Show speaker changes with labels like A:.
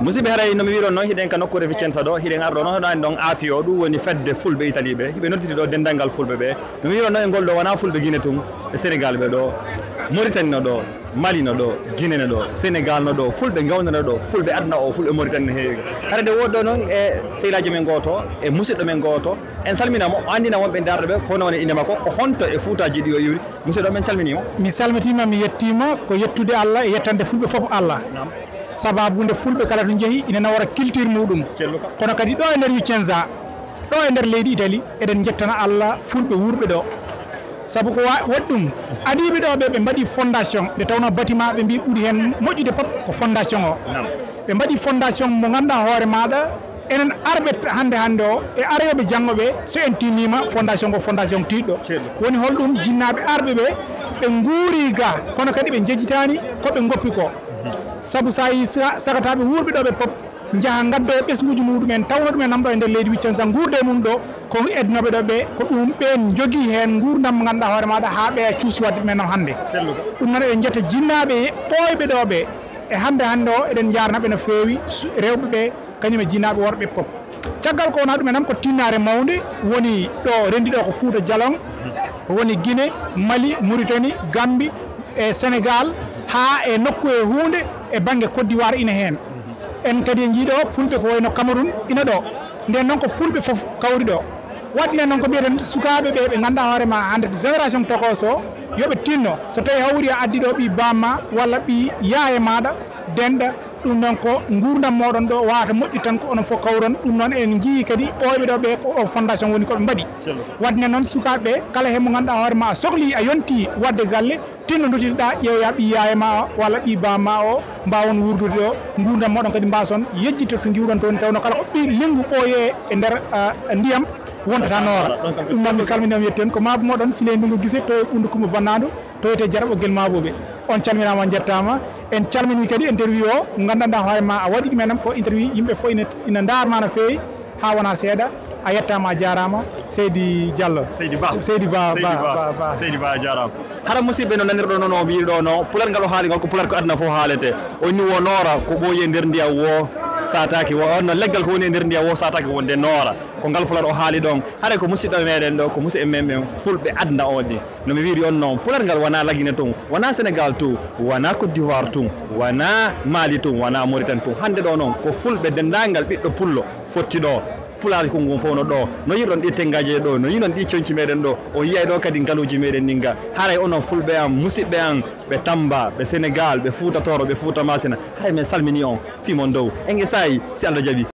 A: musidɓe haray nomi wiɗon noon hiɗen ka nokkure Vicenza ɗo hiɗen arɗo noon hoɗani ɗon aafi o ɗum woni fedde fulɓe Italie ɓe hiɓe nodditi ɗo dendangal fulɓe ɓe nomi wiɗon noon e ngol ɗo wona fulɓe Guinée tum e Sénégal ɓe ɗo Mauritanie no ɗo Mali no ɗo Guinée no ɗo Sénégal no ɗo fulɓe gawdano ɗo fulɓe aduna o fulɓe Mauritanie no heewi hade nde woɗɗo noon e sehilaji men goto e musidɗo men goto en salminamo o andina wonɓe darɗo ɓe hono woni inde makko ko honto e Foutaji ɗi o iwri musidɗo men calminimo
B: mi salmitima mi yettima ko yettude Allah e yettande fulɓe foof Allah sababude fulɓe kala to jeehi ina nawara culture muɗum kono kadi ɗo e nder Vicenza ɗo e nder leydi Italie eɗen jettana Allah fulɓe wurɓe ɗo sabu ko waɗi ɗum adiɓe ɗo ɓe mbaɗi fondation nde tawno bâtiment ɓe mbi ɓuuri hen moƴƴude pop ko fondation o ɓe mbaɗi fondation mo ganduɗa hoore maɗa enen arɓe hande o e aroɓe janggo ɓe so en tinnima fondation ko fondation tiɗɗo woni holɗum jinnaɓe arɓe ɓe guuri ga kono kadi ɓe jejjitani koɓe goppi ko sabu sa yi sagataɓe wurɓe ɗo ɓe pop jaaha gaddo e ɓesguji muɗumen tawno ɗumen namɗo e nder leydi Vicenza guurde mum ɗo ko ednoɓe ɗo ɓe ko ɗum ɓen jogui hen gurdam mo ganduɗa hoore maɗa ha ɓe cuusi wadde ɗumen hande ɗum noon eɗen jetta jinnaɓe ɓoyɓe ɗo ɓe e hande o eɗen jarnaɓe no fewi rewɓe ɓe kañum e jinnaɓe worɓe pop caggal ko wona ɗumen nam ko tinnare mawde woni ɗo rendi ɗo ko Fouta Djalon woni Guinée Mali Mauritanie Gambie e Sénégal ha e nokku e hunde e banggue Côte d'Ivoire ina hen en kadi en jiiɗo fulɓe ko wayno Cameroun ina ɗo nden noon ko fulɓe foof kawri ɗo waɗi nen noon ko mbiyeten sukaɓe ɓe ganduɗa hoorema hande génération tokos o yooɓe tinno so tawi hawri a addi ɗo ɓi bamma walla ɓi yaye maɗa denɗa ɗum noon ko gurdam moɗon ɗo wawata moƴƴi tan ko onon fof kawron ɗum noon en jii kadi ɓoyɓe ɗo ɓe ko fondation woni koɓe mbaɗi wadde nen noon sukaɓeɓe kala hen mo ganduɗa hoorema a sohli a yonti wadde galle tinno dutitoɗa ƴewya ɓi yayema o walla ɓi bamma o mbawon wurdude ɗo gurdam moɗon kadi mbason yejjito to giwɗon toon tawno kala ko ɓi lenggu ɓooye e nder ndiyam wontata noora ɗum noon mi salminama yetten ko mabɓe moɗon Siley Ndungu Guissé to e ɓundu Coumba Bannadu to wiyete Diaraɓoguel Maboɓe on calminama jettama en calmini kadi interview o gandanɗa hoorema a waɗi ɗumen ko interview yimɓe foof ina darma no fewi ha wona seeɗa a yettama a jarama Seydi Diallo Seydi Ba
A: a jarama hara musidɓe no nanirɗo noon o wiɗo no pular ngal o haali ngal ko pular ko aduna fof haalete o ni wo noora ko ɓooyi e nder ndiyam wo sataki wonno leggal ko woni e nder ndiyam wo sataki wonde noora ko ngal pular o haali ɗon haɗa ko musidɗo meɗen ɗo ko musidɓe men ɓen fulɓe aduna on ɗi nomi wiiri on noon pular ngal wona Laguine tun wona Sénégal tun wona Côte d'Ivoire tun wona Mali tun wona Mauritanie tun hande ɗo noon ko fulɓe dendagal ɓiɗɗo pullo fotti ɗo pulaar konngol fof no ɗo no yiɗon ɗi tengaji ɗo no yinon ɗi coñci meɗen ɗo o yiyay ɗo kadi ngaluji meɗen ninga haray onon fulɓe am musidɓe am ɓe Tamba ɓe Sénégal ɓe Fouta Toro ɓe Fouta Masina haray min salmini on fimon dow en e sayi si Allah jaaɓi